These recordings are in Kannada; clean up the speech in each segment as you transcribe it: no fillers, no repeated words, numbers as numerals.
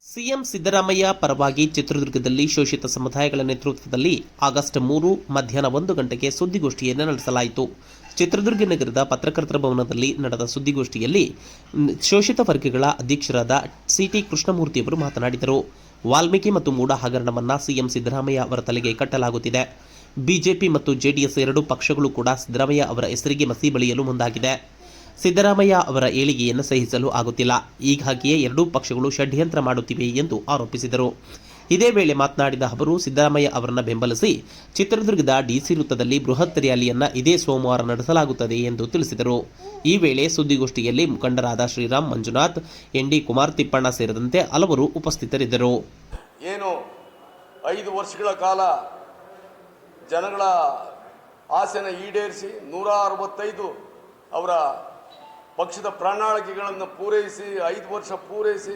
ಸಿಎಂ ಸಿದ್ದರಾಮಯ್ಯ ಪರವಾಗಿ ಚಿತ್ರದುರ್ಗದಲ್ಲಿ ಶೋಷಿತ ಸಮುದಾಯಗಳ ನೇತೃತ್ವದಲ್ಲಿ ಆಗಸ್ಟ್ 3 ಮಧ್ಯಾಹ್ನ 1 ಗಂಟೆಗೆ ಸುದ್ದಿಗೋಷ್ಠಿಯನ್ನು ನಡೆಸಲಾಯಿತು. ಚಿತ್ರದುರ್ಗ ನಗರದ ಪತ್ರಕರ್ತರ ಭವನದಲ್ಲಿ ನಡೆದ ಸುದ್ದಿಗೋಷ್ಠಿಯಲ್ಲಿ ಶೋಷಿತ ವರ್ಗಗಳ ಅಧ್ಯಕ್ಷರಾದ ಸಿಟಿ ಕೃಷ್ಣಮೂರ್ತಿಯವರು ಮಾತನಾಡಿದರು. ವಾಲ್ಮೀಕಿ ಮತ್ತು ಮೂಡ ಹಗರಣವನ್ನು ಸಿಎಂ ಸಿದ್ದರಾಮಯ್ಯ ಅವರ ತಲೆಗೆ ಕಟ್ಟಲಾಗುತ್ತಿದೆ. ಬಿಜೆಪಿ ಮತ್ತು ಜೆಡಿಎಸ್ ಎರಡೂ ಪಕ್ಷಗಳು ಕೂಡ ಸಿದ್ದರಾಮಯ್ಯ ಅವರ ಹೆಸರಿಗೆ ಮಸಿ ಬಳಿಯಲು ಮುಂದಾಗಿದೆ. ಸಿದ್ದರಾಮಯ್ಯ ಅವರ ಏಳಿಗೆಯನ್ನು ಸಹಿಸಲು ಆಗುತ್ತಿಲ್ಲ. ಹೀಗಾಗಿಯೇ ಎರಡೂ ಪಕ್ಷಗಳು ಷಡ್ಯಂತ್ರ ಮಾಡುತ್ತಿವೆ ಎಂದು ಆರೋಪಿಸಿದರು. ಇದೇ ವೇಳೆ ಮಾತನಾಡಿದ ಅವರು, ಸಿದ್ದರಾಮಯ್ಯ ಅವರನ್ನು ಬೆಂಬಲಿಸಿ ಚಿತ್ರದುರ್ಗದ ಡಿಸಿ ವೃತ್ತದಲ್ಲಿ ಬೃಹತ್ ರ್ಯಾಲಿಯನ್ನು ಇದೇ ಸೋಮವಾರ ನಡೆಸಲಾಗುತ್ತದೆ ಎಂದು ತಿಳಿಸಿದರು. ಈ ವೇಳೆ ಸುದ್ದಿಗೋಷ್ಠಿಯಲ್ಲಿ ಮುಖಂಡರಾದ ಶ್ರೀರಾಮ್, ಮಂಜುನಾಥ್, ಎನ್.ಡಿ. ಕುಮಾರ್, ತಿಪ್ಪಣ್ಣ ಸೇರಿದಂತೆ ಹಲವರು ಉಪಸ್ಥಿತರಿದ್ದರು. ಏನು 5 ವರ್ಷಗಳ ಕಾಲ ಜನಗಳ ಆಸೆನ ಈಡೇರಿಸಿ 165 ಅವರ ಪಕ್ಷದ ಪ್ರಣಾಳಿಕೆಗಳನ್ನು ಪೂರೈಸಿ 5 ವರ್ಷ ಪೂರೈಸಿ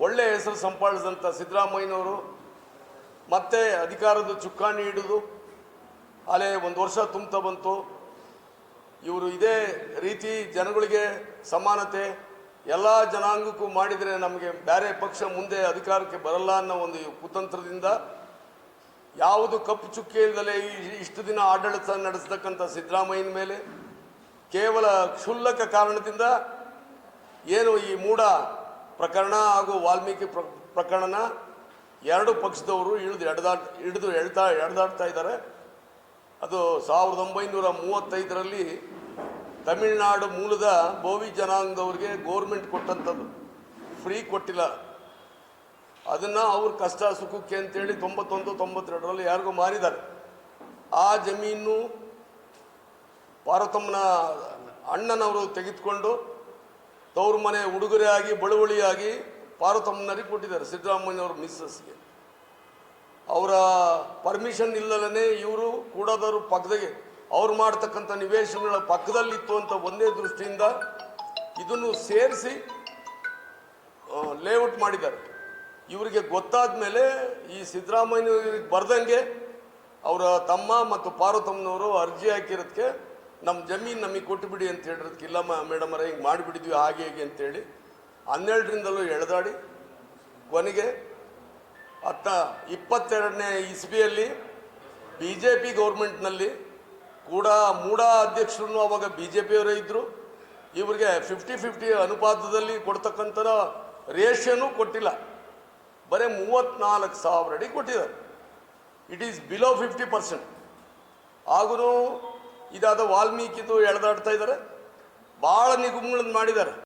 ಒಳ್ಳೆಯ ಹೆಸರು ಸಂಪಾದಿಸಿದಂಥ ಸಿದ್ದರಾಮಯ್ಯನವರು ಮತ್ತೆ ಅಧಿಕಾರದ ಚುಕ್ಕಾಣಿ ಹಿಡಿದು ಅಲ್ಲೇ 1 ವರ್ಷ ತುಂಬ್ತಾ ಬಂತು. ಇವರು ಇದೇ ರೀತಿ ಜನಗಳಿಗೆ ಸಮಾನತೆ ಎಲ್ಲ ಜನಾಂಗಕ್ಕೂ ಮಾಡಿದರೆ ನಮಗೆ ಬೇರೆ ಪಕ್ಷ ಮುಂದೆ ಅಧಿಕಾರಕ್ಕೆ ಬರಲ್ಲ ಅನ್ನೋ ಒಂದು ಕುತಂತ್ರದಿಂದ ಯಾವುದು ಕಪ್ಪು ಚುಕ್ಕೆ ಇಲ್ಲದಲೇ ಇಷ್ಟು ದಿನ ಆಡಳಿತ ನಡೆಸತಕ್ಕಂಥ ಸಿದ್ದರಾಮಯ್ಯನ ಮೇಲೆ ಕೇವಲ ಕ್ಷುಲ್ಲಕ ಕಾರಣದಿಂದ ಏನು ಈ ಮೂಡ ಪ್ರಕರಣ ಹಾಗೂ ವಾಲ್ಮೀಕಿ ಪ್ರಕರಣ ಎರಡು ಪಕ್ಷದವರು ಎಳೆದಾಡ್ತಾ ಇದ್ದಾರೆ. ಅದು 1935ರಲ್ಲಿ ತಮಿಳುನಾಡು ಮೂಲದ ಬೋವಿ ಜನಾಂಗದವ್ರಿಗೆ ಗೋರ್ಮೆಂಟ್ ಕೊಟ್ಟಂಥದ್ದು, ಫ್ರೀ ಕೊಟ್ಟಿಲ್ಲ. ಅದನ್ನು ಅವ್ರ ಕಷ್ಟ ಸುಖಕ್ಕೆ ಅಂತೇಳಿ 91-92ರಲ್ಲಿ ಯಾರಿಗೂ ಮಾರಿದ್ದಾರೆ. ಆ ಜಮೀನು ಪಾರ್ವತಮ್ಮನ ಅಣ್ಣನವರು ತೆಗೆದುಕೊಂಡು ತವ್ರ ಮನೆ ಉಡುಗೊರೆಯಾಗಿ ಬಳುವಳಿಯಾಗಿ ಪಾರ್ವತಮ್ಮನವರಿಗೆ ಕೊಟ್ಟಿದ್ದಾರೆ, ಸಿದ್ದರಾಮಯ್ಯನವ್ರ ಮಿಸ್ಸಸ್ಗೆ. ಅವರ ಪರ್ಮಿಷನ್ ಇಲ್ಲದೇ ಇವರು ಕೂಡದವರು ಪಕ್ಕದಾಗೆ ಅವ್ರು ಮಾಡ್ತಕ್ಕಂಥ ನಿವೇಶನಗಳ ಪಕ್ಕದಲ್ಲಿತ್ತು ಅಂತ ಒಂದೇ ದೃಷ್ಟಿಯಿಂದ ಇದನ್ನು ಸೇರಿಸಿ ಲೇಔಟ್ ಮಾಡಿದ್ದಾರೆ. ಇವರಿಗೆ ಗೊತ್ತಾದ ಮೇಲೆ ಈ ಸಿದ್ದರಾಮಯ್ಯನವ್ರಿಗೆ ಬರ್ದಂಗೆ ಅವರ ತಮ್ಮ ಮತ್ತು ಪಾರ್ವತಮ್ಮನವರು ಅರ್ಜಿ ಹಾಕಿರೋದಕ್ಕೆ ನಮ್ಮ ಜಮೀನು ನಮಗೆ ಕೊಟ್ಟುಬಿಡಿ ಅಂತ ಹೇಳಿರೋದಕ್ಕೆ, ಇಲ್ಲ ಮೇಡಮ್ ಅವರೇ ಹಿಂಗೆ ಮಾಡಿಬಿಟ್ಟಿದ್ವಿ ಹಾಗೆ ಹೇಗೆ ಅಂತೇಳಿ 12ರಿಂದಲೂ ಎಳೆದಾಡಿ ಕೊನೆಗೆ 22ನೇ ಇಸ್ವಿಯಲ್ಲಿ ಬಿ ಜೆ ಪಿ ಗೌರ್ಮೆಂಟ್ನಲ್ಲಿ ಕೂಡ ಮೂಡ ಅಧ್ಯಕ್ಷರು ಅವಾಗ ಬಿ ಜೆ ಪಿಯವರೇ ಇದ್ದರು. ಇವರಿಗೆ 50-50 ಅನುಪಾತದಲ್ಲಿ ಕೊಡ್ತಕ್ಕಂಥ ರೇಷನ್ನು ಕೊಟ್ಟಿಲ್ಲ, ಬರೀ 34,000 ಅಡಿ ಕೊಟ್ಟಿದ್ದಾರೆ. It is below 50%. ಹಾಗೂ ಇದಾದ ವಾಲ್ಮೀಕಿದು ಎಳೆದಾಡ್ತಾ ಇದ್ದಾರೆ, ಭಾಳ ನಿಗಮಗಳನ್ನು ಮಾಡಿದ್ದಾರೆ.